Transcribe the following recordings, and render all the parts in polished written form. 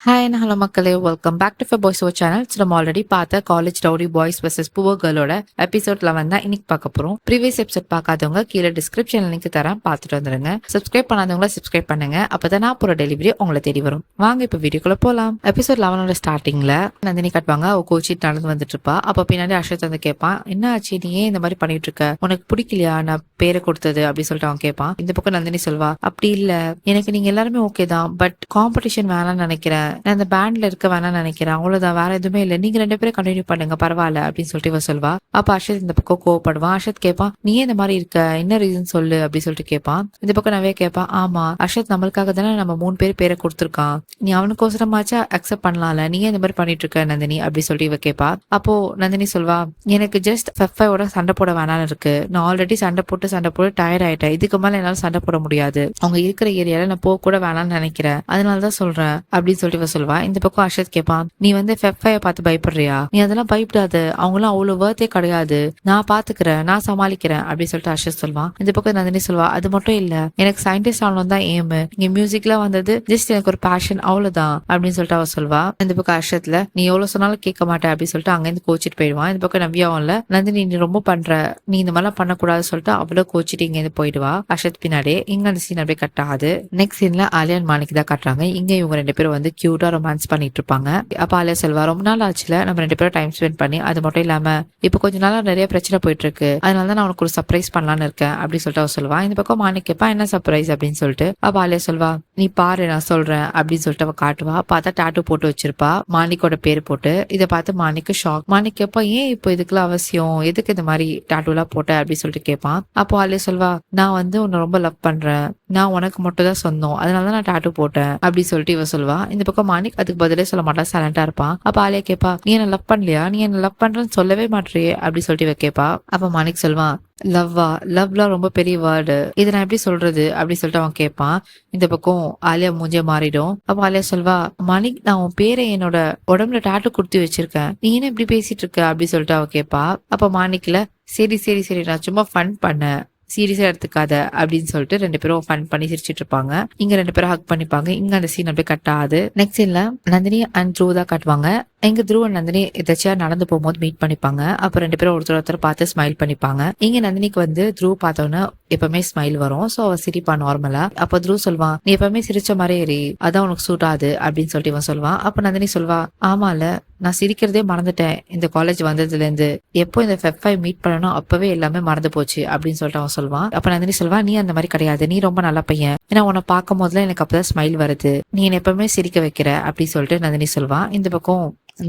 Hi and hello மக்களே, welcome back to boys over channel. நம்ம already பார்த்த college rowdy boys vs poor கேர்ளோட episode 11 தான் இன்னைக்கு பார்க்க போறோம். ப்ரீவியஸ் எபிசோட் பார்க்காதவங்க கீழே டிஸ்கிரிப்ஷன்ல லிங்க் தரேன், பார்த்துட்டு வந்துருங்க. சப்ஸ்கிரைப் பண்ணாதவங்கள சப்ஸ்கிரைப் பண்ணுங்க, அப்பதான் நான் போற டெலிவரி உங்களை தேடி வரும். வாங்க இப்ப வீடியோக்குள்ள போலாம். எபிசோட் 11ஓட ஸ்டார்டிங்ல நந்தினி காட்டுவாங்க. அவ கோச்சிட்டு நடந்து வந்துட்டு இருப்பா. அப்ப பின்னாடி அர்ஷத் வந்து கேட்பான், என்ன ஆச்சு, நீ ஏன் இந்த மாதிரி பண்ணிட்டு இருக்க, உனக்கு பிடிக்கலையா நான் பேரை கொடுத்தது அப்படி சொல்லிட்டு அவன் கேட்பான். இந்த பக்கம் நந்தினி சொல்வா, அப்படி இல்ல, எனக்கு நீங்க எல்லாருமே ஓகே தான், பட் காம்படிஷன் வேணாம்னு நினைக்கிறேன், நான் இந்த பேண்ட்ல இருக்க வேணாம்னு நினைக்கிறேன், அவ்வளவுதான், வேற எதுவுமே இல்ல, நீங்க 2 பேரும் கண்டினியூ பண்ணுங்க பரவாயில்ல அப்படின்னு சொல்லிட்டு இவ சொல்வா. அப்ப அர்ஷத் இந்த பக்கம் கோவப்படுவான். அர்ஷத் கேட்பான், நீ இந்த மாதிரி இருக்க, என்ன ரீசன் சொல்லு அப்படி சொல்லிட்டு கேட்பான். இந்த பக்கம் நவே கேட்பான், ஆமா அர்ஷத் நம்மளுக்காக தானே நம்ம 3 பேரை கொடுத்துருக்கான், நீ அவனுக்கோசரமாச்சா அக்செப்ட் பண்ணலாம்ல, நீ இந்த மாதிரி பண்ணிட்டு இருக்க நந்தினி அப்படி சொல்லிட்டு இவ கேட்பா. அப்போ நந்தினி சொல்வா, எனக்கு ஜஸ்ட் ஃபெஃபையோட சண்டை போட வேணாம்னு இருக்கு, நான் ஆல்ரெடி சண்டை போட்டு டயர்ட் ஆயிட்டேன், இதுக்கு மேல என்னால சண்டை போட முடியாது, அவங்க இருக்கிற ஏரியால நான் போக கூட வேணாம்னு நினைக்கிறேன், அதனாலதான் சொல்றேன் அப்படின்னு சொல்லிட்டு இவ சொல்வா. இந்த பக்கம் அர்ஷத் கேட்பான், நீ வந்து ஃபெஃபைய பார்த்து பயப்படுறியா, நீ அதெல்லாம் பயப்படாத, அவங்களாம் அவ்வளவு வர்த்தே கிடையாது, நான் பாத்துக்கிறேன், நான் சமாளிக்கிறேன் அப்படின்னு சொல்லிட்டு அர்ஷத் சொல்வான். இந்த பக்கம் நந்தினி சொல்வா, அது மட்டும் இல்ல, எனக்கு சயின்டிஸ்ட் ஆகணும் தான் எய்ம், இங்க மியூசிக்ல வந்தது ஜஸ்ட் எனக்கு ஒரு பேஷன் அவ்வளவுதான் அப்படின்னு சொல்லிட்டு அவ சொல்வா. இந்த பக்கம் அர்ஷத்ல, நீ எவ்வளவு சொன்னாலும் கேட்க மாட்டேன் அப்படின்னு சொல்லிட்டு அங்கிருந்து கோச்சிட்டு போயிடுவான். இந்த பக்கம் நவ்யாவும்ல, நந்தினி நீ ரொம்ப பண்ற, நீ இந்த மாதிரிலாம் பண்ணக்கூடாதுன்னு சொல்லிட்டு அவ்வளவு கோச்சிட்டு இங்க இருந்து போயிடுவா. அர்ஷத் பின்னாடி இங்க அந்த சீன் அப்படியே கட் ஆகுது. நெக்ஸ்ட் சீன்ல ஆலியா மாணிக்கு தான் காட்டுறாங்க. இங்க இவங்க 2 பேரும் வந்து கியூட்டா ரொமான்ஸ் பண்ணிட்டு இருப்பாங்க. அப்ப ஆலியா செல்வா, ரொம்ப நாள் ஆச்சுல நம்ம 2 பேரும் டைம் ஸ்பெண்ட் பண்ணி, அது மட்டும் இல்லாம இப்ப கொஞ்ச நாளா நிறைய பிரச்சனை போயிட்டு இருக்கு, அதனாலதான் நான் உனக்கு ஒரு சர்ப்ரைஸ் பண்ணலான்னு இருக்கேன் அப்படின்னு சொல்லிட்டு அவ சொல்வா. இந்த பக்கம் மாணிக் கேப்பா, என்ன சர்ப்ரைஸ் அப்படின்னு சொல்லிட்டு. அப்ப ஆலியா சொல்வா, நீ பாரு நான் சொல்றேன் அப்படின்னு சொல்லிட்டு அவ காட்டுவா. பார்த்தா டாட்டூ போட்டு வச்சிருப்பா, மாணிக்கோட பேர் போட்டு. இதை பார்த்து மாணிக்கு ஷாக். மாணிக் கேப்பா, ஏன் இப்போ இதுக்குள்ள அவசியம், எதுக்கு இந்த மாதிரி டாட்டூ எல்லாம் போட்ட அப்படின்னு சொல்லிட்டு கேட்பான். அப்போ ஆலியா சொல்வா, நான் வந்து உன்னை ரொம்ப லவ் பண்றேன், நான் உனக்கு மட்டும் தான் சொந்தம், அதனாலதான் நான் டாட்டூ போட்டேன் அப்படி சொல்லிட்டு இவ சொல்வா. இந்த பக்கம் மாணிக் அதுக்கு பதிலே சொல்ல மாட்டான், சைலண்டா இருப்பான். அப்ப ஆலியா கேப்பா, நீ என்ன லவ் பண்ணலையா, நீ என்ன லவ் பண்றேன்னு சொல்லவே மாட்டியே அப்படி சொல்லிட்டு இவ கேப்பா. அப்ப மாணிக் சொல்வான், லவ்வா, லவ்லாம் ரொம்ப பெரிய வேர்டு, இதை நான் எப்படி சொல்றது அப்படி சொல்லிட்டு அவன் கேட்பான். இந்த பக்கம் ஆலியா மூஞ்சே மாறிடும். அப்ப ஆலியா சொல்வா, மாணிக் நான் உன் பேரை என்னோட உடம்புல டாட்டு குடுத்து வச்சிருக்கேன், நீ என்ன இப்படி பேசிட்டு இருக்க அப்படி சொல்லிட்டு அவ கேட்பா. அப்ப மாணிக்ல, சரி சரி சரி நான் சும்மா ஃபன் பண்ணேன், சீரியஸா எடுத்துக்காத அப்படின்னு சொல்லிட்டு 2 பேரும் ஃபன் பண்ணி சிரிச்சிட்டு இருப்பாங்க. இங்க 2 பேரும் ஹக் பண்ணிப்பாங்க. இங்க அந்த சீன் அப்படியே கட் ஆகுது. நெக்ஸ்ட் சீன்ல நந்தினி அண்ட் த்ரூ தான் காட்டுவாங்க. எங்க த்ரூ அண்ட் நந்தினி எதாச்சியா நடந்து போகும்போது மீட் பண்ணிப்பாங்க. அப்ப 2 பேரும் ஒருத்தர் பார்த்து ஸ்மைல் பண்ணிப்பாங்க. இங்க நந்தினிக்கு வந்து த்ரூ பார்த்தோன்னு எப்பவுமே ஸ்மைல் வரும். சோ அவ சிரிப்பா நார்மலா. அப்ப த்ரூ சொல்வான், நீ எப்பவுமே சிரிச்ச மாதிரி எரி, அதான் உனக்கு சூட் ஆகுது அப்படின்னு சொல்லிட்டு இவன் சொல்வான். அப்ப நந்தினி சொல்வா, ஆமால நான் சிரிக்கிறதே மறந்துட்டேன் இந்த காலேஜ் வந்ததுல இருந்து, எப்போ இந்த ஃபெஃபை மீட் பண்ணணும் அப்பவே எல்லாமே மறந்து போச்சு அப்படின்னு சொல்லிட்டு அவன் சொல்வான். அப்ப நந்தினி சொல்வா, நீ அந்த மாதிரி கிடையாது, நீ ரொம்ப நல்ல பையன், ஏன்னா உன்னை பார்க்கும் போதுல எனக்கு அப்பதான் ஸ்மைல் வருது, நீ என்ன எப்பவுமே சிரிக்க வைக்கிற அப்படி சொல்லிட்டு நந்தினி சொல்வான். இந்த பக்கம்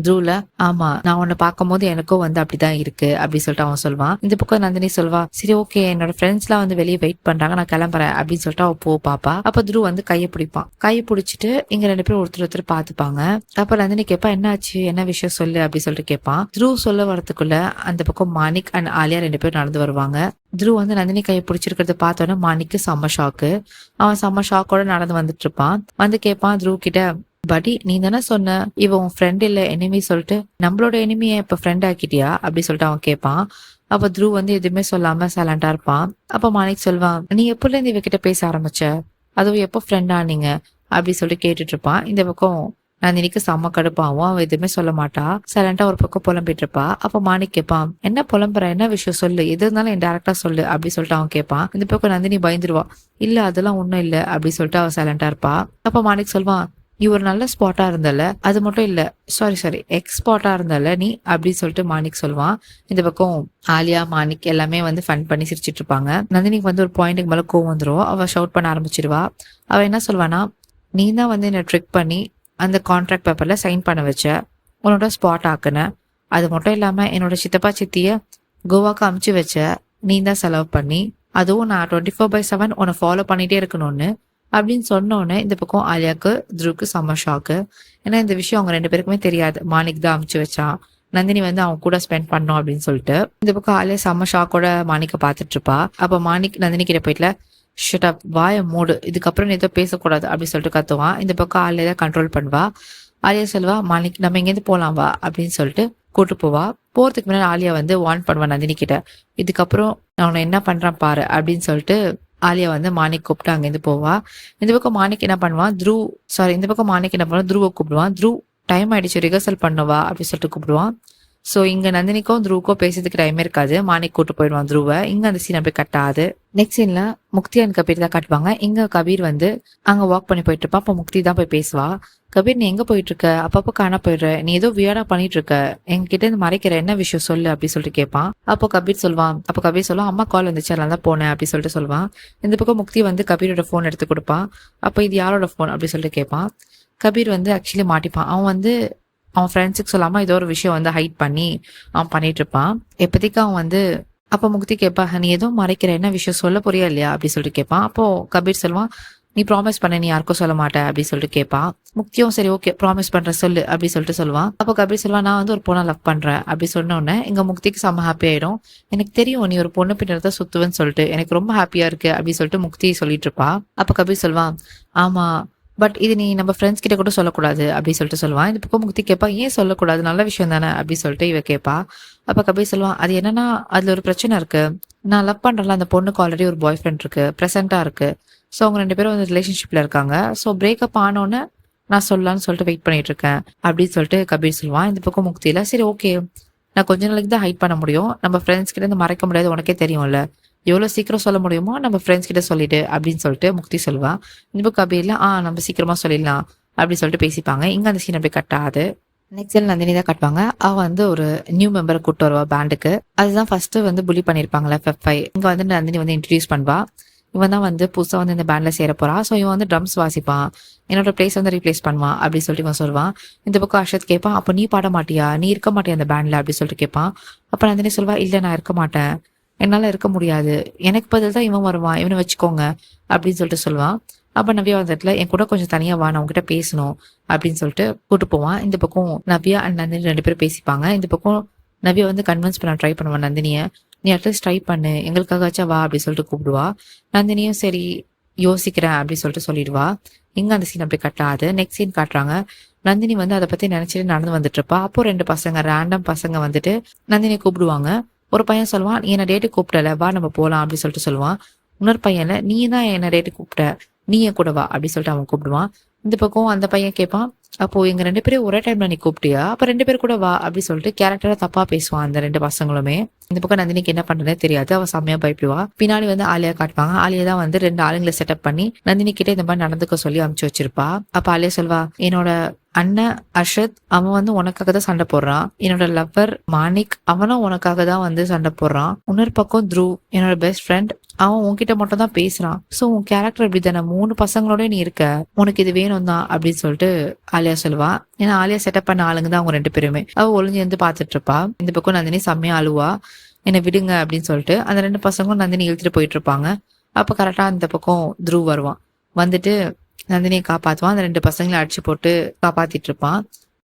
த்ரூல, ஆமா நான் உன்னை பார்க்கும் போது எனக்கும் வந்து அப்படிதான் இருக்கு அப்படி சொல்லிட்டு அவன் சொல்வான். இந்த பக்கம் நந்தினி சொல்வா, சரி ஓகே என்னோட ஃப்ரெண்ட்ஸ் எல்லாம் வந்து வெளியே வெயிட் பண்றாங்க, நான் கிளம்புறேன் அப்படின்னு சொல்லிட்டு அவ போ பாப்பா. அப்ப த்ரூ வந்து கையை பிடிப்பான். கையை பிடிச்சிட்டு இங்க 2 பேரும் ஒருத்தர் பாத்துப்பாங்க. அப்ப நந்தினி கேப்பா, என்னாச்சு, என்ன விஷயம் சொல்லு அப்படி சொல்லிட்டு கேட்பான். த்ரூ சொல்ல வரதுக்குள்ள அந்த பக்கம் மாணிக் அண்ட் ஆலியா 2 பேரும் நடந்து வருவாங்க. த்ரூ வந்து நந்தினி கையை பிடிச்சிருக்கிறத பார்த்தோன்னா மாணிக்கு செம்ம ஷாக்கு. அவன் செம்ம ஷாக்கோட நடந்து வந்துட்டு இருப்பான். வந்து கேட்பான் த்ரூ கிட்ட, படி நீ தானே சொன்ன இவன் உன் ஃப்ரெண்ட் இல்ல எனிமி சொல்லிட்டு, நம்மளோட எனிமியை இப்ப ஃப்ரெண்ட் ஆக்கிட்டியா அப்படி சொல்லிட்டு அவன் கேட்பான். அப்ப த்ரூ வந்து எதுவுமே சொல்லாம சைலண்டா இருப்பான். அப்ப மாணிக் சொல்வான், நீ எப்பல இருந்து இவகிட்ட பேச ஆரம்பிச்ச, அதுவும் எப்போ ஃப்ரெண்ட் ஆனீங்க அப்படி சொல்லிட்டு கேட்டுட்டு இருப்பான். இந்த பக்கம் நந்தினிக்கு செம்ம கடுப்பாவும், அவன் எதுவுமே சொல்ல மாட்டா, சைலண்டா ஒரு பக்கம் புலம்பிட்டு இருப்பா. அப்ப மாணிக் கேட்பான், என்ன புலம்புற, என்ன விஷயம் சொல்லு, எது இருந்தாலும் என் டேரக்டா சொல்லு அப்படி சொல்லிட்டு அவன் கேட்பான். இந்த பக்கம் நந்தினி பயந்துருவா, இல்ல அதெல்லாம் ஒண்ணும் இல்ல அப்படி சொல்லிட்டு அவன் சைலண்டா இருப்பா. அப்ப மாணிக் சொல்வான், நீ ஒரு நல்ல ஸ்பாட்டா இருந்தல, அது மட்டும் இல்ல சாரி எக்ஸ் ஸ்பாட்டா இருந்தல நீ அப்படின்னு சொல்லிட்டு மாணிக் சொல்வான். இந்த பக்கம் ஆலியா மாணிக் எல்லாமே வந்து ஃபன் பண்ணி சிரிச்சிட்டு இருப்பாங்க. நந்தினிக்கு வந்து ஒரு பாயிண்ட்டுக்கு மேல கோவம் வந்துரும். அவ ஷவுட் பண்ண ஆரம்பிச்சிருவா. அவ என்ன சொல்வானா, நீ தான் வந்து என்ன ட்ரிக் பண்ணி அந்த கான்ட்ராக்ட் பேப்பர்ல சைன் பண்ண வச்ச, உன்னோட ஸ்பாட் ஆக்குன, அது மட்டும் இல்லாம என்னோட சித்தப்பா சித்திய கோவாக்கு அமுச்சு வச்ச, நீ தான் செலவு பண்ணி, அதுவும் நான் 24/7 உன்னை ஃபாலோ பண்ணிட்டே இருக்கணும்னு அப்படின்னு சொன்னோன்னு இந்த பக்கம் ஆலியாக்கு த்ருவுக்கு செம்ம ஷாக்கு. ஏன்னா இந்த விஷயம் அவங்க 2 பேருக்குமே தெரியாது, மாணிக் தான் அமுச்சு வச்சான், நந்தினி வந்து அவங்க கூட ஸ்பெண்ட் பண்ணோம் அப்படின்னு சொல்லிட்டு. இந்த பக்கம் ஆலியா செம்ம ஷாக்கோட மாணிக்க பாத்துட்டு இருப்பா. அப்ப மாணிக் நந்தினி கிட்ட போயிட்டுல, ஷட் அப் வாய மூடு, இதுக்கப்புறம் நீ ஏதோ பேசக்கூடாது அப்படின்னு சொல்லிட்டு கத்துவான். இந்த பக்கம் ஆலியா தான் கண்ட்ரோல் பண்ணுவா. ஆலியா சொல்வா, மாணிக் நம்ம இங்கேருந்து போலாம் வா அப்படின்னு சொல்லிட்டு கூட்டு போவா. போறதுக்கு முன்னாடி ஆலியா வந்து வார்ன் பண்ணுவா நந்தினி கிட்ட, இதுக்கப்புறம் நான் உன்னை என்ன பண்றேன் பாரு அப்படின்னு சொல்லிட்டு ஆலியா வந்து மாணிக் கூப்பிட்டு அங்கேருந்து போவா. இந்த பக்கம் மாணிக் என்ன பண்ணுவான், இந்த பக்கம் மாணிக் என்ன பண்ணுவான், த்ருவ கூப்பிடுவான். டைம் ஆயிடுச்சு, ரிஹர்சல் பண்ணவா அப்படின்னு சொல்லிட்டு கூப்பிடுவான். சோ இங்க நந்தினிக்கும் த்ருவுக்கும் பேசுறதுக்கு டைமே இருக்காது. மாணிக் கூட்டு போயிடுவான் த்ருவ. இங்க அந்த சீன் அப்படியே கட் ஆகுது. நெக்ஸ்ட் சீன்ல முக்தி அண்ட் கபீர் தான் காட்டுவாங்க. இங்க கபீர் வந்து அங்க வாக் பண்ணி போயிட்டு இருப்பா. அப்ப முக்தி தான் போய் பேசுவா. கபீர், நீ எங்க போயிட்டு இருக்க? அப்பப்போ காண போயிடுற, நீ ஏதோ வியர்டா பண்ணிட்டு இருக்க, என்கிட்ட இருந்து மறைக்கிற, என்ன விஷயம் சொல்லு அப்படின்னு சொல்லிட்டு கேட்பான். அப்போ கபீர் சொல்லுவான், அம்மா கால் வந்துச்சு, அதனால தான் போனேன் அப்படின்னு சொல்லிட்டு சொல்லுவான். இந்த பக்கம் முக்தி வந்து கபீரோட போன் எடுத்து கொடுப்பான். அப்போ இது யாரோட போன் அப்படின்னு சொல்லிட்டு கேட்பான். கபீர் வந்து ஆக்சுவலி மாட்டிப்பான். அவன் வந்து அவன் ஃப்ரெண்ட்ஸுக்கு சொல்லாம ஏதோ ஒரு விஷயம் வந்து ஹைட் பண்ணி அவன் பண்ணிட்டு இருப்பான். எப்போதைக்கு அவன் வந்து அப்போ முக்தி கேட்பா, நீ ஏதோ மறைக்கிற, என்ன விஷயம் சொல்ல போறியா இல்லையா அப்படின்னு சொல்லிட்டு கேட்பான். அப்போ கபீர் சொல்லுவான், நீ ப்ராமிஸ் பண்ண நீ யாருக்கும் சொல்ல மாட்டேன் அப்படின்னு சொல்லிட்டு கேட்பான். முக்தியும் சரி ஓகே ப்ராமிஸ் பண்ற சொல்லு அப்படின்னு சொல்லிட்டு சொல்லுவான். அப்போ கபீர் சொல்லுவான், நான் வந்து ஒரு பொண்ணை லவ் பண்றேன் அப்படி சொன்ன உடனே எங்க முக்திக்கு செம்ம ஹாப்பி ஆயிடும். எனக்கு தெரியும் நீ ஒரு பொண்ணு பின்னாடி சுத்துவேன்னு சொல்லிட்டு, எனக்கு ரொம்ப ஹாப்பியா இருக்கு அப்படின்னு சொல்லிட்டு முக்தி சொல்லிட்டு இருப்பா. அப்போ கபீர் சொல்லுவான், ஆமா பட் இது நீ நம்ம ஃப்ரெண்ட்ஸ் கிட்ட கூட சொல்லக்கூடாது அப்படின்னு சொல்லிட்டு சொல்லுவான். இந்த பக்கம் முக்தி கேட்பா, ஏன் சொல்லக்கூடாது, நல்ல விஷயம் தானே அப்படின்னு சொல்லிட்டு இவ கேட்பா. அப்ப கபீர் சொல்லுவான், அது என்னன்னா அதுல ஒரு பிரச்சனை இருக்கு. நான் லவ் பண்றேன்ல, அந்த பொண்ணுக்கு ஆல்ரெடி ஒரு பாய் ஃப்ரெண்ட் இருக்கு, ப்ரெசென்டா இருக்கு. ஸோ அவங்க 2 பேரும் வந்து ரிலேஷன்ஷிப்ல இருக்காங்க. ஸோ பிரேக்கப் ஆனோன்னு நான் சொல்லலாம்னு சொல்லிட்டு வெயிட் பண்ணிட்டு இருக்கேன் அப்படின்னு சொல்லிட்டு கபீர் சொல்லுவான். இந்த பக்கம் முக்தியில, சரி ஓகே நான் கொஞ்ச நாளைக்கு தான் ஹைட் பண்ண முடியும், நம்ம ஃப்ரெண்ட்ஸ் கிட்ட இருந்து மறைக்க முடியாது, உனக்கே தெரியும்ல, எவ்வளவு சீக்கிரம் சொல்ல முடியுமோ நம்ம ஃப்ரெண்ட்ஸ் கிட்ட சொல்லிட்டு அப்படின்னு சொல்லிட்டு முக்தி சொல்லுவா. இந்த புக் கபீர்ல நம்ம சீக்கிரமா சொல்லிடலாம் அப்படின்னு சொல்லிட்டு பேசிப்பாங்க. இங்க அந்த சீன் அப்படியே கட் ஆகுது. நெக்ஸ்ட் நந்தினி தான் காட்டுவாங்க. அவ வந்து ஒரு நியூ மெம்பரை கூட்டு வருவா பேண்டுக்கு. அதுதான் ஃபர்ஸ்ட் வந்து புலி பண்ணிருப்பாங்களே ஃபெஃப்5. இங்க வந்து நந்தினி வந்து இன்ட்ரடியூஸ் பண்ணுவா. இவன் தான் வந்து புதுசா வந்து இந்த பேண்ட்ல சேர போறா. ஸோ இவன் வந்து ட்ரம்ஸ் வாசிப்பான், என்னோட பிளேஸ் வந்து ரீப்ளேஸ் பண்ணுவான் அப்படின்னு சொல்லிட்டு இவன் சொல்லுவான். இந்த பக்கம் அர்ஷத் கேட்பான், அப்போ நீ பாட மாட்டியா, நீ இருக்க மாட்டியா அந்த பேண்ட்ல அப்படின்னு சொல்லிட்டு கேட்பான். அப்ப நந்தினி சொல்வா, இல்ல நான் இருக்க மாட்டேன், என்னால இருக்க முடியாது, எனக்கு பதில் தான் இவன் வருவான், இவனை வச்சுக்கோங்க அப்படின்னு சொல்லிட்டு சொல்லுவான். அப்ப நவ்யா வந்துட்டுல என் கூட கொஞ்சம் தனியா வா, நான் உங்ககிட்ட பேசணும் அப்படின்னு சொல்லிட்டு கூட்டு போவான். இந்த பக்கம் நவ்யா அண்ட் நந்தினி 2 பேரும் பேசிப்பாங்க. இந்த பக்கம் நவ்யா வந்து கன்வின்ஸ் பண்ண ட்ரை பண்ணுவான் நந்தினிய, நீ அட்லீஸ்ட் ட்ரை பண்ணு, எங்களுக்காகச்சா வா அப்படின்னு சொல்லிட்டு கூப்பிடுவா. நந்தினியும் சரி யோசிக்கிறேன் அப்படின்னு சொல்லிட்டு சொல்லிடுவா. இங்க அந்த சீன் அப்படி கட் ஆகுது. நெக்ஸ்ட் சீன் காட்டுறாங்க. நந்தினி வந்து அதை பத்தி நினைச்சிட்டு நடந்து வந்துட்டு இருப்பா. அப்போ 2 பசங்க, ரேண்டம் பசங்க வந்துட்டு நந்தினி கூப்பிடுவாங்க. ஒரு பையன் சொல்லுவான், நீ என்ன டேட்டு கூப்பிட்டல, வா நம்ம போலாம் அப்படின்னு சொல்லிட்டு சொல்லுவான். இன்னொரு பையன்ல, நீ தான் என்ன டேட்டு கூப்பிட்ட, நீ என் கூட வா அப்படின்னு சொல்லிட்டு அவன் கூப்பிடுவான். இந்த பக்கம் அந்த பையன் கேட்பான், அப்போ எங்க 2 பேரும் ஒரே டைம்ல நீ கூப்பிட்டியா, அப்ப 2 பேர் கூட வா அப்படி சொல்லிட்டு கேரக்டரா தப்பா பேசுவான் அந்த 2 பசங்களுமே. இந்த பக்கம் நந்தினிக்கு என்ன பண்றதே தெரியாது, அவ செம்மையா பயப்படுவா. பின்னாடி வந்து ஆலியா காட்டுவாங்க. ஆலியா தான் வந்து 2 ஆளுங்களை செட்டப் பண்ணி நந்தினி கிட்ட இந்த மாதிரி நடந்துக்க சொல்லி அமுச்சு வச்சிருப்பா. அப்ப ஆலியா சொல்வா, என்னோட அண்ணன் அர்ஷத் அவன் வந்து உனக்காக தான் சண்டை போடுறான், என்னோட லவ்வர் மாணிக் அவனும் உனக்காக தான் வந்து சண்டை போடுறான், இன்னொரு பக்கம் த்ருவ் என்னோட பெஸ்ட் ஃப்ரெண்ட் அவன் உன்கிட்ட மட்டும் தான் பேசுறான். சோ உன் கேரக்டர் இப்படி தானே, 3 பசங்களோட நீ இருக்க, உனக்கு இது வேணும் தான் அப்படின்னு சொல்லிட்டு ஆலியா சொல்லுவா. ஏன்னா ஆலியா செட்டப் பண்ண ஆளுங்க தான் அவங்க 2 பேருமே. அவ ஒளிஞ்சு வந்து பாத்துட்டு இருப்பா. இந்த பக்கம் நந்தினி செம்மையா அழுவா, என்னை விடுங்க அப்படின்னு சொல்லிட்டு. அந்த 2 பசங்களும் நந்தினி இழுத்துட்டு போயிட்டு இருப்பாங்க. அப்ப கரெக்டா அந்த பக்கம் த்ருவ் வருவான். வந்துட்டு நந்தினியை காப்பாத்துவான். அந்த 2 பசங்களை அடிச்சு போட்டு காப்பாத்திட்டு இருப்பான்.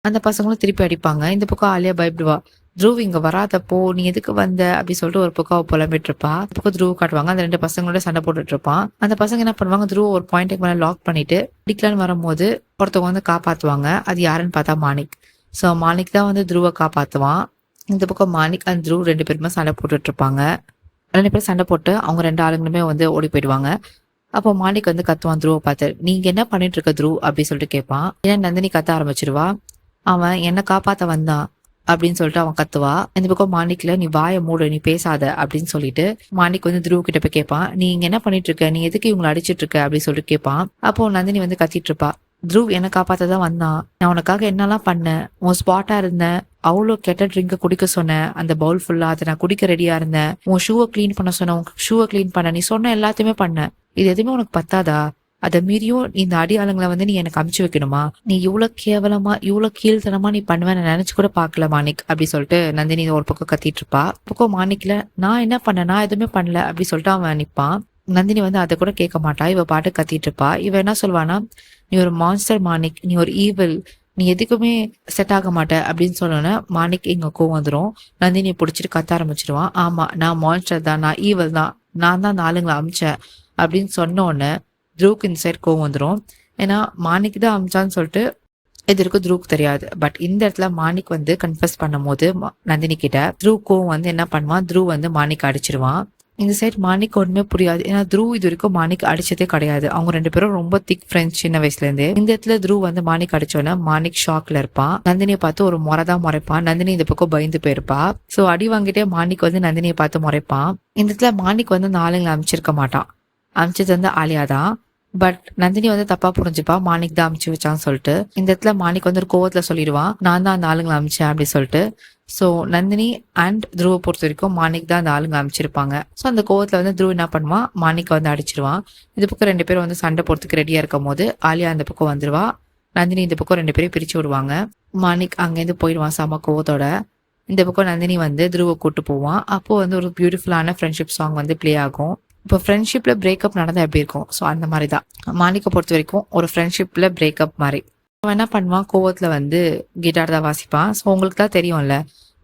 அந்த பசங்களும் திருப்பி அடிப்பாங்க. இந்த பக்கம் ஆலியா பயப்படுவா, த்ருவ் இங்க வராதப்போ நீ எதுக்கு வந்த அப்படி சொல்லிட்டு ஒரு பக்கம் அவ புலம்பிட்டு இருப்பா. பக்கம் த்ருவ் காட்டுவாங்க. அந்த 2 பசங்களோட சண்டை போட்டுட்டு இருப்பான். அந்த பசங்க என்ன பண்ணுவாங்க, த்ருவ் ஒரு பாயிண்ட்டுக்கு மேல லாக் பண்ணிட்டு அடிக்கலான்னு வரும்போது ஒருத்தவங்க வந்து காப்பாத்துவாங்க. அது யாருன்னு பார்த்தா மாணிக். சோ மாணிக் தான் வந்து த்ருவை காப்பாத்துவான். இந்த பக்கம் மாணிக் அண்ட் த்ருவ் 2 பேருமே சண்டை போட்டுட்டு இருப்பாங்க. 2 பேரும் சண்டை போட்டு அவங்க 2 ஆளுங்களுமே வந்து ஓடி போயிடுவாங்க. அப்போ மாணிக் வந்து கத்துவான் த்ருவ பார்த்து, நீங்க என்ன பண்ணிட்டு இருக்க த்ருவ் அப்படின்னு சொல்லிட்டு கேட்பான். ஏன்னா நந்தினி கத்த ஆரம்பிச்சிருவா. அவன் என்ன காப்பாத்த வந்தான் அப்படின்னு சொல்லிட்டு அவன் கத்துவா. இந்த பக்கம் மாணிக்ல, நீ வாயை மூடு, நீ பேசாத அப்படின்னு சொல்லிட்டு மாணிக் வந்து த்ருவ கிட்ட போய் கேட்பான், நீ இங்க என்ன பண்ணிட்டு இருக்க, நீ எதுக்கு இவங்களை அடிச்சிட்டு இருக்க அப்படின்னு சொல்லிட்டு கேட்பான். அப்போ நந்தினி வந்து கத்திட்டு இருப்பா, த்ருவ் என்ன காப்பாத்ததான் வந்தான், நான் உனக்காக என்னெல்லாம் பண்ணேன், உன் ஸ்பாட்டா இருந்தேன், அவ்வளோ கெட்ட ட்ரிங்க குடிக்க சொன்னேன், அந்த பவுல் ஃபுல்லா அதை நான் குடிக்க ரெடியா இருந்தேன், உன் ஷூவை கிளீன் பண்ண சொன்ன, உன் ஷூவை கிளீன் பண்ண, நீ சொன்ன எல்லாத்தையுமே பண்ண, இது எதுவுமே உனக்கு பத்தாதா, அதை மீறியும் இந்த அடி ஆளுங்களை வந்து நீ எனக்கு அமுச்சு வைக்கணுமா, நீ இவ்வளவு கேவலமா இவ்வளவு கீழ்த்தனமா நீ பண்ணுவேன்னு நினைச்சு கூட பாக்கல மாணிக் அப்படி சொல்லிட்டு நந்தினி ஒரு பக்கம் கத்திட்டு இருப்பா. பக்கம் மாணிக்ல, நான் என்ன பண்ண, நான் எதுவுமே பண்ணல அப்படி சொல்லிட்டு அவன் நிப்பான். நந்தினி வந்து அதை கூட கேட்க மாட்டா, இவ பாட்டு கத்திட்டு இருப்பா. இவ என்ன சொல்வானா, நீ ஒரு மான்ஸ்டர் மாணிக், நீ ஒரு ஈவில், நீ எதுக்குமே செட் ஆக மாட்ட அப்படின்னு சொன்னோன்னே மாணிக் இங்க கோவம் வந்துடும். நந்தினியை பிடிச்சிட்டு கத்த ஆரம்பிச்சிருவான். ஆமா நான் மான்ஸ்டர் தான், நான் ஈவில் தான், நான் தான் அந்த ஆளுங்களை அமிச்சேன் அப்படின்னு சொன்ன உடனே த்ருவுக்கு இந்த சைட் கோவம் வந்துடும். ஏன்னா மாணிக் தான் அமிச்சான்னு சொல்லிட்டு இது இருக்கு த்ருவுக்கு தெரியாது. பட் இந்த இடத்துல மாணிக் வந்து கன்ஃபஸ் பண்ணும் போது நந்தினி கிட்ட த்ருவ் கோவம் வந்து என்ன பண்ணுவான், த்ருவ் வந்து மாணிக் அடிச்சிருவான். இந்த சைட் மாணிக்கு ஒண்ணுமே புரியாது. ஏன்னா த்ருவ் இது வரைக்கும் மாணிக் அடிச்சதே கிடையாது. அவங்க 2 பேரும் ரொம்ப திக் ஃப்ரெண்ட்ஸ் சின்ன வயசுல இருந்தே. இந்த இடத்துல த்ருவ் வந்து மாணிக் அடிச்சோன்னா மாணிக் ஷாக்ல இருப்பான். நந்தினியை பார்த்து ஒரு முறைதான் முறைப்பான். நந்தினி இந்த பக்கம் பயந்து போயிருப்பா. சோ அடி வாங்கிட்டே மாணிக் வந்து நந்தினியை பார்த்து முறைப்பான். இந்த இடத்துல மாணிக் வந்து இந்த ஆளுங்களை அமைச்சிருக்க மாட்டான். அமைச்சது வந்து ஆலியா தான். பட் நந்தினி வந்து தப்பா புரிஞ்சுப்பா, மாணிக் தான் அமுச்சு வச்சான்னு சொல்லிட்டு. இந்த இடத்துல மாணிக் வந்து ஒரு கோவத்துல சொல்லிடுவான், நான் தான் அந்த ஆளுங்களை அமிச்சேன் அப்படின்னு சொல்லிட்டு. ஸோ நந்தினி அண்ட் த்ருவை பொறுத்த வரைக்கும் மாணிக் தான் அந்த ஆளுங்க அமைச்சிருப்பாங்க. ஸோ அந்த கோவத்துல வந்து த்ருவ் என்ன பண்ணுவான், மாணிக் வந்து அடிச்சிருவான். இந்த பக்கம் 2 பேரும் வந்து சண்டை போறதுக்கு ரெடியா இருக்கும் போது ஆலியா அந்த பக்கம் வந்துருவா. நந்தினி இந்த பக்கம் 2 பேரையும் பிரிச்சு விடுவாங்க. மாணிக் அங்கேருந்து போயிடுவான் செம கோவத்தோட. இந்த பக்கம் நந்தினி வந்து த்ருவை கூட்டு போவான். அப்போ வந்து ஒரு பியூட்டிஃபுல்லான ஃப்ரெண்ட்ஷிப் சாங் வந்து பிளே ஆகும். இப்போ ஃப்ரெண்ட்ஷிப்ல பிரேக்கப் நடந்தா எப்படி இருக்கும், ஸோ அந்த மாதிரி தான் மாணிக்கை பொறுத்த வரைக்கும் ஒரு ஃப்ரெண்ட்ஷிப்ல பிரேக்கப் மாதிரி. அவன் என்ன பண்ணுவான், கோவத்துல வந்து கிட்டார் தான் வாசிப்பான். ஸோ உங்களுக்கு தான் தெரியும்ல,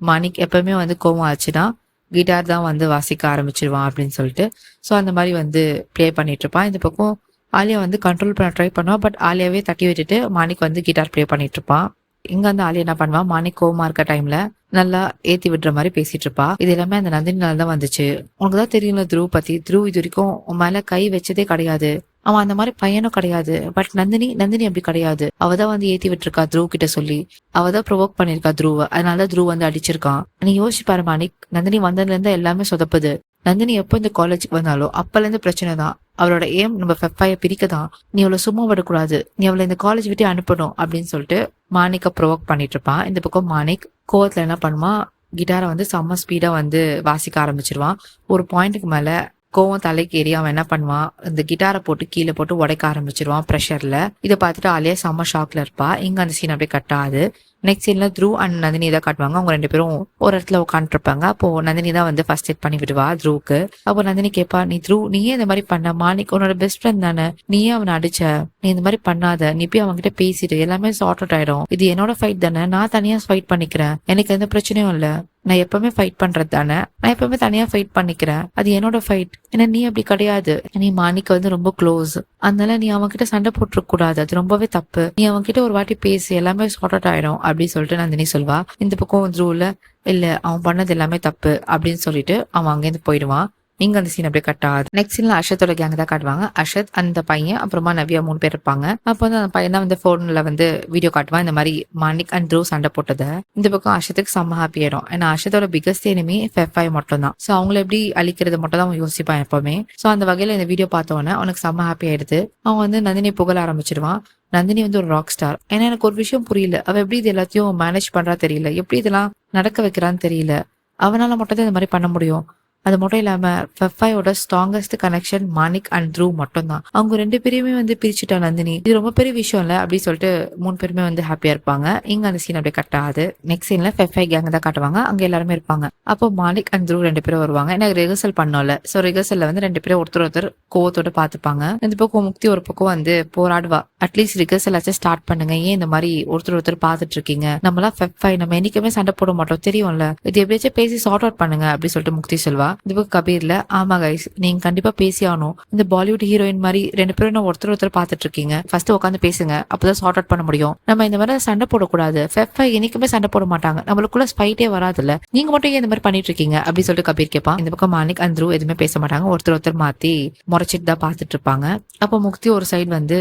மாணிக் எப்பவுமே வந்து கோவம் ஆச்சுன்னா கிட்டார் தான் வந்து வாசிக்க ஆரம்பிச்சிருவான் அப்படின்னு சொல்லிட்டு. ஸோ அந்த மாதிரி வந்து ப்ளே பண்ணிட்டு இருப்பான். இந்த பக்கம் ஆலியா வந்து கண்ட்ரோல் பண்ண ட்ரை பண்ணுவான். பட் ஆலியாவே தட்டி விட்டுட்டு மாணிக் வந்து கிட்டார் ப்ளே பண்ணிட்டு இருப்பான். இங்க வந்து ஆலியா என்ன பண்ணுவான், மாணிக் கோவமா இருக்க டைம்ல நல்லா ஏத்தி விடுற மாதிரி பேசிட்டு இருப்பா. இது எல்லாமே அந்த நந்தினினால தான் வந்துச்சு. உனக்கு தான் தெரியும்ல த்ருவ் பத்தி, த்ருவ் இது வரைக்கும் உன் மேல கை வச்சதே கிடையாது, அவன் அந்த மாதிரி பையனும் கிடையாது. பட் நந்தினி அப்படி கிடையாது. அவதான் வந்து ஏத்தி விட்டுருக்கா த்ருவ் கிட்ட சொல்லி. அவதான் ப்ரொவோக் பண்ணிருக்கா த்ருவ, அதனால த்ருவ் வந்து அடிச்சிருக்கான். நீ யோசிச்சு பாரு மாணிக், நந்தினி வந்ததுல இருந்து எல்லாமே சொதப்புது. நந்தினி எப்போ இந்த காலேஜுக்கு வந்தாலும் அப்பல இருந்து பிரச்சனை தான். அவளோட ஏம் நம்ம ஃபெஃபாய பிரிக்கதான். நீ அவளை சும்மா விடக்கூடாது, நீ அவளை இந்த காலேஜ் விட்டு அனுப்பணும் அப்படின்னு சொல்லிட்டு மாணிக்க ப்ரொவோக் பண்ணிட்டு இருப்பான். இந்த பக்கம் மாணிக் கோவத்துல என்ன பண்ணுவான், கிட்டாரை வந்து செம்ம ஸ்பீடா வந்து வாசிக்க ஆரம்பிச்சிருவான். ஒரு பாயிண்ட்டுக்கு மேல கோவம் தலைக்கு ஏறி அவன் என்ன பண்ணுவான், இந்த கிட்டாரை போட்டு கீழே போட்டு உடைக்க ஆரம்பிச்சிருவான் ப்ரெஷர்ல. இதை பார்த்துட்டு ஆலியா செம்ம ஷாக்ல இருப்பா. இங்க அந்த சீன் அப்படியே கட் ஆகுது. நெக்ஸ்ட் சீன்ல த்ருவ் அண்ட் நந்தினி தான் காட்டுவாங்க. அவங்க 2 பேரும் ஒரு இடத்துல உட்காந்துருப்பாங்க. அப்போ நந்தினி தான் வந்து ஃபர்ஸ்ட் எய்ட் பண்ணி விடுவா த்ருவுக்கு. அப்போ நந்தினி கேட்பா, நீ த்ருவ் நீயே இந்த மாதிரி பண்ண, மாணிக் உன்னோட பெஸ்ட் ஃப்ரெண்ட் தானே, நீயே அவனை அடிச்ச, நீ இந்த மாதிரி பண்ணாத, நீ போய் அவன்கிட்ட பேசிட்டு எல்லாமே சார்ட் அவுட் ஆயிடும். இது என்னோட ஃபைட் தானே, நான் தனியா ஃபைட் பண்ணிக்கிறேன், எனக்கு எந்த பிரச்சனையும் இல்ல, நான் எப்பவுமே ஃபைட் பண்றது தானே, நான் எப்பவுமே தனியா ஃபைட் பண்ணிக்கிறேன், அது என்னோட ஃபைட், ஏன்னா நீ அப்படி கிடையாது, நீ மாணிக்கு வந்து ரொம்ப க்ளோஸ், அதனால நீ அவன்கிட்ட சண்டை போட்டுருக்க கூடாது, அது ரொம்பவே தப்பு, நீ அவன்கிட்ட ஒரு வாட்டி பேசி எல்லாமே சார்ட் அவுட் ஆயிடும் அப்படின்னு சொல்லிட்டு நந்தினி சொல்வா. இந்த பக்கம் த்ருவ்ல இல்ல அவன் பண்ணது எல்லாமே தப்பு அப்படின்னு சொல்லிட்டு அவன் அங்கேருந்து போயிடுவான். இங்க அந்த சீன் அப்படியே கட் ஆகுது. நெக்ஸ்ட் சீன்ல அர்ஷத்தோட கேங் தான் காட்டுவாங்க. அர்ஷத் அந்த பையன் அப்புறமா நவ்யா 3 பேர் இருப்பாங்க. அப்போ வந்து அந்த பையன் தான் வந்து போன்ல வந்து வீடியோ காட்டுவான் இந்த மாதிரி மாணிக் அண்ட் த்ருவ் சண்டை போட்டதை. இந்த பக்கம் அர்ஷத்துக்கு செம்ம ஹாப்பி ஆயிடும். ஏன்னா அர்ஷத்தோட பிகஸ்ட் எனிமி ஃபெஃபாய் மட்டும் தான். ஸோ அவங்கள எப்படி அழிக்கிறது மட்டும் தான் அவன் யோசிப்பான் எப்பவுமே. ஸோ அந்த வகையில இந்த வீடியோ பார்த்தோன்னே அவனுக்கு செம்ம ஹாப்பி ஆயிடுது. அவன் வந்து நந்தினி புகழ ஆரம்பிச்சிருவான். நந்தினி வந்து ஒரு ராக் ஸ்டார். ஏன்னா எனக்கு ஒரு விஷயம் புரியல, அவ எப்படி இது எல்லாத்தையும் மேனேஜ் பண்றா தெரியல, எப்படி இதெல்லாம் நடக்க வைக்கிறான்னு தெரியல, அவனால மட்டும் தான் இந்த மாதிரி பண்ண முடியும். அது மட்டும் இல்லாம ஃபெஃபாயோட strongest connection Manik and Dhruv மட்டும் தான். அவங்க 2 பேரையுமே வந்து பிரிச்சுட்டா நந்தினி, இது ரொம்ப பெரிய விஷயம் இல்ல அப்படின்னு சொல்லிட்டு 3 பேருமே வந்து ஹாப்பியா இருப்பாங்க. இங்க அந்த சீன் அப்படியே கட் ஆகுது. நெக்ஸ்ட் சீன்ல ஃபெஃபாய் கேங் தான் காட்டுவாங்க. அங்க எல்லாருமே இருப்பாங்க. அப்போ மாணிக் அண்ட் த்ருவ் 2 பேரும் வருவாங்க. எனக்கு ரிஹர்சல் பண்ணோம்ல, சோ ரிஹர்சல்ல வந்து 2 பேரும் ஒருத்தர் கோவத்தோட பாத்துப்பாங்க. இந்த பக்கம் முக்தி ஒரு பக்கம் வந்து போராடுவா, அட்லீஸ்ட் ரிஹர்சல் ஆச்சு ஸ்டார்ட் பண்ணுங்க, ஏன் இந்த மாதிரி ஒருத்தர் பாத்துட்டு இருக்கீங்க, நம்மளாம் ஃபெஃபாய், நம்ம என்னைக்குமே சண்டை போட மாட்டோம் தெரியும்ல, இது எப்படியாச்சும் பேசி சார்ட் அவுட் பண்ணுங்க அப்படின்னு சொல்லிட்டு முக்தி சொல்வா. இந்த பக்கம் கபீர்ல, ஆமா கைஸ் நீங்க கண்டிப்பா பேசி ஆகணும், இந்த பாலிவுட் ஹீரோயின் மாதிரி 2 பேரும் ஒருத்தர் பாத்துட்டு இருக்கீங்க, ஃபர்ஸ்ட் உட்காந்து பேசுங்க, அப்பதான் சார்ட் அவுட் பண்ண முடியும், நம்ம இந்த மாதிரி சண்டை போடக்கூடாது, ஃபெஃபாய் என்னைக்குமே சண்டை போட மாட்டாங்க, நம்மளுக்குள்ள ஸ்பைட்டே வராதுல்ல, நீங்க மட்டும் ஏன் இந்த மாதிரி பண்ணிட்டு இருக்கீங்க அப்படின்னு சொல்லிட்டு கபீர் கேட்பான். இந்த பக்கம் மாணிக் அண்ட் த்ருவ் எதுவுமே பேச மாட்டாங்க, ஒருத்தர் மாத்தி முறைச்சிட்டு தான் பாத்துட்டு இருப்பாங்க. அப்போ முக்தி ஒரு சைடு வந்து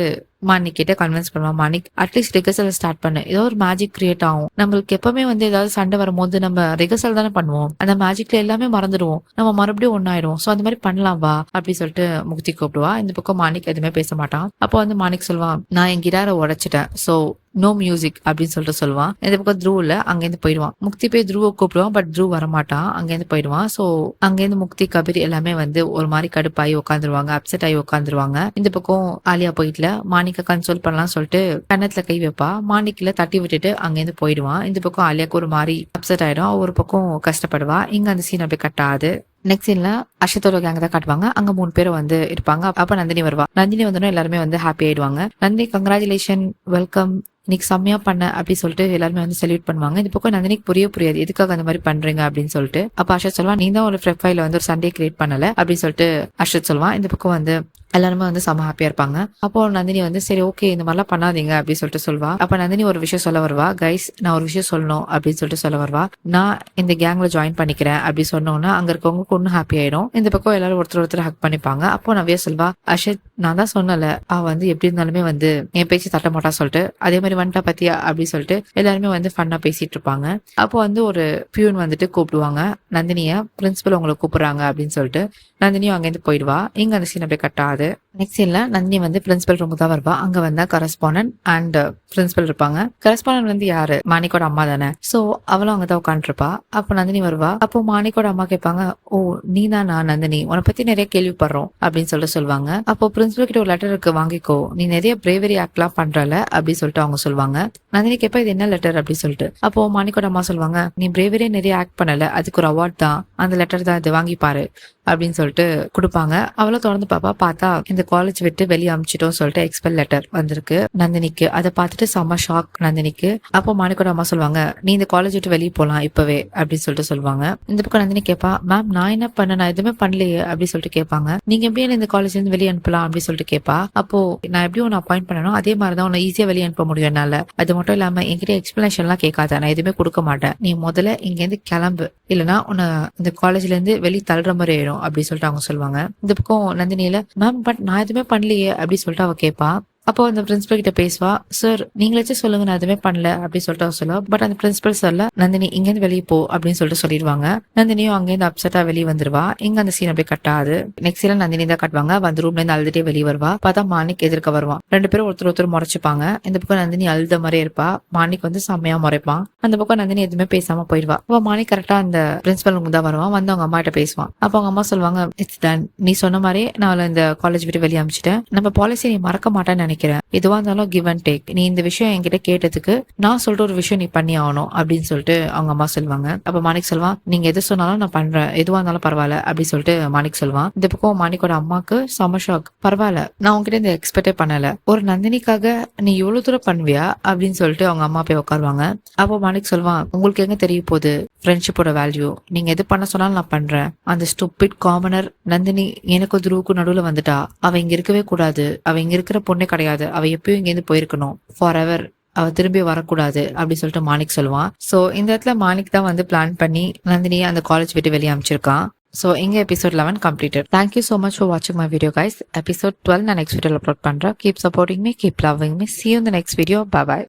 மாணிக் கிட்ட கன்வின்ஸ் பண்ணுவான், மாணிக் அட்லீஸ்ட் ரிகர்சல் ஸ்டார்ட் பண்ணு, ஏதோ ஒரு மேஜிக் கிரியேட் ஆகும், நம்மளுக்கு எப்பவுமே வந்து ஏதாவது சண்டை வரும்போது நம்ம ரிகர்சல் தானே பண்ணுவோம், அந்த மேஜிக்ல எல்லாமே மறந்துடுவோம், நம்ம மறுபடியும் ஒன்னாயிடும், சோ அந்த மாதிரி பண்ணலாம் வா அப்படி சொல்லிட்டு முக்தி கூப்பிடுவா. இந்த பக்கம் மாணிக் எதுவுமே பேச மாட்டான். அப்போ வந்து மாணிக் சொல்லுவான், நான் என் கிட்டாரை உடைச்சிட்டேன், சோ நோ மியூசிக் அப்படின்னு சொல்லிட்டு சொல்லுவான். இந்த பக்கம் த்ருவ்ல அங்கேருந்து போயிடுவான். முக்தி போய் த்ருவ கூப்பிடுவான், பட் த்ருவ் வரமாட்டான், அங்கேருந்து போயிடுவான். சோ அங்கேருந்து முக்தி கபீர் எல்லாமே வந்து ஒரு மாதிரி கடுப்பாயி உட்காந்துருவாங்க, அப்செட் ஆகி உட்காந்துருவாங்க. இந்த பக்கம் ஆலியா போயிட்டுல மாணிக்க கன்சோல் பண்ணலாம் சொல்லிட்டு கன்னத்துல கை வைப்பா, மாணிக்ல தட்டி விட்டுட்டு அங்கேருந்து போயிடுவான். இந்த பக்கம் ஆலியாக்கு ஒரு மாதிரி அப்செட் ஆயிடும், ஒரு பக்கம் கஷ்டப்படுவா. இங்க அந்த சீன் அப்படியே கட் ஆகுது. நெக்ஸ்ட் சீன்ல அர்ஷத்தோட கேங் தான் காட்டுவாங்க. அங்க 3 பேரும் வந்து இருப்பாங்க. அப்ப நந்தினி வருவா. நந்தினி வந்தோடனே எல்லாருமே வந்து ஹாப்பி ஆயிடுவாங்க. நந்தினி கங்க்ராச்சுலேஷன், வெல்கம், இன்னைக்கு செம்மையா பண்ண அப்படின்னு சொல்லிட்டு எல்லாருமே வந்து செல்யூட் பண்ணுவாங்க. இந்த பக்கம் நந்தினிக்கு புரியாது எதுக்காக அந்த மாதிரி பண்றீங்க அப்படின்னு சொல்லிட்டு. அப்ப அர்ஷத் சொல்லுவான், நீ தான் ஒரு ப்ரொஃபைல வந்து ஒரு சண்டே கிரியேட் பண்ணல அப்படின்னு சொல்லிட்டு அர்ஷத் சொல்லுவான். இந்த பக்கம் வந்து எல்லாருமே வந்து செம ஹாப்பியா இருப்பாங்க. அப்போ நந்தினி வந்து சரி ஓகே இந்த மாதிரிலாம் பண்ணாதீங்க அப்படின்னு சொல்லிட்டு சொல்வா. அப்ப நந்தினி ஒரு விஷயம் சொல்ல வருவா, கைஸ் நான் ஒரு விஷயம் சொல்லணும் அப்படின்னு சொல்லிட்டு சொல்ல வருவா. நான் இந்த கேங்ல ஜாயின் பண்ணிக்கிறேன் அப்படி சொன்னோன்னா அங்க இருக்கவங்களுக்கு ஒன்னும் ஹாப்பி ஆயிடும். இந்த பக்கம் எல்லாரும் ஒருத்தர் ஹக் பண்ணிப்பாங்க. அப்போ நவ்யா சொல்வா, அஷித் நான் தான் சொன்னல அவ வந்து எப்படி இருந்தாலுமே வந்து என் பேச்சு தட்ட மாட்டா சொல்லிட்டு அதே மாதிரி வந்துட்டா பத்தியா அப்படின்னு சொல்லிட்டு எல்லாருமே வந்து ஃபன்னா பேசிட்டு இருப்பாங்க. அப்போ வந்து ஒரு பியூன் வந்துட்டு கூப்பிடுவாங்க நந்தினிய, பிரின்சிபல் உங்களை கூப்பிடுறாங்க அப்படின்னு சொல்லிட்டு நந்தினியும் அங்கேருந்து போயிடுவா. இங்க அந்த சீன் அப்படியே கட் ஆகுது. நெக்ஸ்ட் சீன்ல நந்தினி வந்து பிரின்சிபல் ரூமுக்கு தான் வருவா. அங்க வந்தா கரஸ்பாண்டன்ட் அண்ட் பிரின்சிபல் இருப்பாங்க. கரஸ்பாண்டன்ட் வந்து யாரு, மாணிக்கோட அம்மா தானே. சோ அவளும் அங்கதான் உட்காந்துருப்பா. அப்போ நந்தினி வருவா. அப்போ மாணிக்கோட அம்மா கேட்பாங்க, ஓ நீ தானா நந்தினி, உன்னை பத்தி நிறைய கேள்விப்படுறோம் அப்படின்னு சொல்லிட்டு சொல்லுவாங்க. அப்போ பிரின்சிபல் கிட்ட ஒரு லெட்டர் இருக்கு வாங்கிக்கோ, நீ நிறைய பிரேவரி ஆக்ட்லாம் பண்றல அப்படின்னு சொல்லிட்டு அவங்க சொல்லுவாங்க. நந்தினி கேட்பா இது என்ன லெட்டர் அப்படின்னு சொல்லிட்டு. அப்போ மாணிக்கோட அம்மா சொல்லுவாங்க, நீ பிரேவரியே நிறைய ஆக்ட் பண்ணல, அதுக்கு ஒரு அவார்ட் தான், அந்த லெட்டர் தான் இது, வாங்கி பாரு அப்படின்னு சொல்லிட்டு கொடுப்பாங்க. அவளும் தொடர்ந்து பார்த்தா இந்த காலேஜ் விட்டு வெளியே அமிச்சிட்டோம் சொல்லிட்டு எக்ஸ்பெல் லெட்டர் வந்திருக்கு நந்தினிக்கு. அதை பார்த்துட்டு செம்ம ஷாக் நந்தினிக்கு. அப்போ மாணிக்கோட அம்மா சொல்லுவாங்க, நீ இந்த காலேஜ் விட்டு வெளியே போலாம் இப்பவே அப்படின்னு சொல்லிட்டு சொல்லுவாங்க. இந்த பக்கம் நந்தினி கேட்பா, மேம் நான் என்ன பண்ண, நான் எதுவுமே பண்ணலையே அப்படின்னு சொல்லிட்டு கேட்பாங்க. நீங்க எப்படி இந்த காலேஜ்ல இருந்து வெளியே அனுப்பலாம் அப்படின்னு சொல்லிட்டு கேட்பா. அப்போ நான் எப்படி உன்னை அப்பாயிண்ட் பண்ணணும் அதே மாதிரிதான் உன்னை ஈஸியா வெளியே அனுப்ப முடியும் என்னால. அது மட்டும் இல்லாம என்கிட்ட எக்ஸ்பிளனேஷன் எல்லாம் கேட்காத, நான் எதுவுமே கொடுக்க மாட்டேன், நீ முதல்ல இங்க இருந்து கிளம்பு, இல்லைன்னா உன்னை இந்த காலேஜ்ல இருந்து வெளியே தள்ளுற மாதிரி ஆயிடும் அப்படின்னு சொல்லிட்டு அவங்க சொல்லுவாங்க. இந்த பக்கம் நந்தினியில, மேம் பட் நான் எதுவுமே பண்ணலையே அப்படின்னு சொல்லிட்டு அவ கேட்பா. அப்போ அந்த பிரின்சிபல் கிட்ட பேசுவா, சார் நீங்களாச்சும் சொல்லுங்க நான் எதுவுமே பண்ணல அப்படின்னு சொல்லிட்டு அவ சொல்லுவா. பட் அந்த பிரின்சிபல் சார்ல நந்தினி இங்கேருந்து வெளியே போ அப்படின்னு சொல்லிட்டு சொல்லிடுவாங்க. நந்தினியும் அங்கேருந்து அப்செட்டா வெளியே வந்துருவா. இங்க அந்த சீன் அப்படியே கட் ஆகுது. நெக்ஸ்ட் சீன்ல நந்தினி தான் காட்டுவாங்க. வந்து ரூம்ல இருந்து அழுதுட்டே வெளியே வருவா. பார்த்தா மாணிக் எதிர்க்க வருவான். ரெண்டு பேரும் ஒருத்தர் முறைச்சுப்பாங்க. இந்த பக்கம் நந்தினி அழுத மாதிரியே இருப்பா, மாணிக் வந்து செம்மையா முறைப்பான். அந்த பக்கம் நந்தினி எதுவுமே பேசாம போயிடுவா. அப்ப மாணிக் கரெக்டா அந்த பிரின்சிபல் ரூம் தான் வருவான். வந்து அவங்க அம்மா கிட்ட பேசுவான். அப்ப அவங்க அம்மா சொல்லுவாங்க, இட்ஸ் டன், நீ சொன்ன மாதிரி நான் இந்த காலேஜ் விட்டு வெளியே அமிச்சிட்டேன், நம்ம பாலிசி நீ மறக்க மாட்டேன்னு நினைக்கிறேன், எதுவா இருந்தாலும் கிவ் அண்ட் டேக், நீ இந்த விஷயம் என்கிட்ட கேட்டதுக்கு நான் சொல்ற ஒரு விஷயம் நீ பண்ணி ஆகணும் அப்படின்னு சொல்லிட்டு அவங்க அம்மா சொல்லுவாங்க. அப்ப மாணிக் சொல்வான், நீங்க எது சொன்னாலும் நான் பண்றேன், எதுவா இருந்தாலும் பரவாயில்ல அப்படின்னு சொல்லிட்டு மாணிக் சொல்வான். இந்த பக்கம் மாணிக்கோட அம்மாக்கு செம ஷாக், பரவாயில்ல நான் உங்ககிட்ட இந்த எக்ஸ்பெக்டே பண்ணல, ஒரு நந்தினிக்காக நீ இவ்வளவு தூரம் பண்ணுவியா அப்படின்னு சொல்லிட்டு அவங்க அம்மா போய் உட்காருவாங்க. அப்போ மாணிக் சொல்வான், உங்களுக்கு எங்க தெரிய போகுது ஃப்ரெண்ட்ஷிப்போட வேல்யூ, நீங்க எது பண்ண சொன்னாலும் நான் பண்றேன், அந்த ஸ்டூபிட் காமனர் நந்தினி எனக்கு துருவுக்கு நடுவுல வந்துட்டா, அவ இங்க இருக்கவே கூடாது, அவ இங்க இருக்கிற பொண்ணே கிடையாது, அவ எப்பயும் இங்கேருந்து போயிருக்கணும் ஃபார் எவர், அவ திரும்பி வரக்கூடாது அப்படின்னு சொல்லிட்டு மாணிக் சொல்லுவான். சோ இந்த இடத்துல மாணிக் தான் வந்து பிளான் பண்ணி நந்தினியை அந்த காலேஜ் விட்டு வெளியே அமைச்சிருக்கான். So இங்க episode 11 completed. Thank you so much for watching my video guys. Episode 12 நான் next video upload பண்றேன். Keep supporting me, keep loving me. See you in the next video. Bye bye.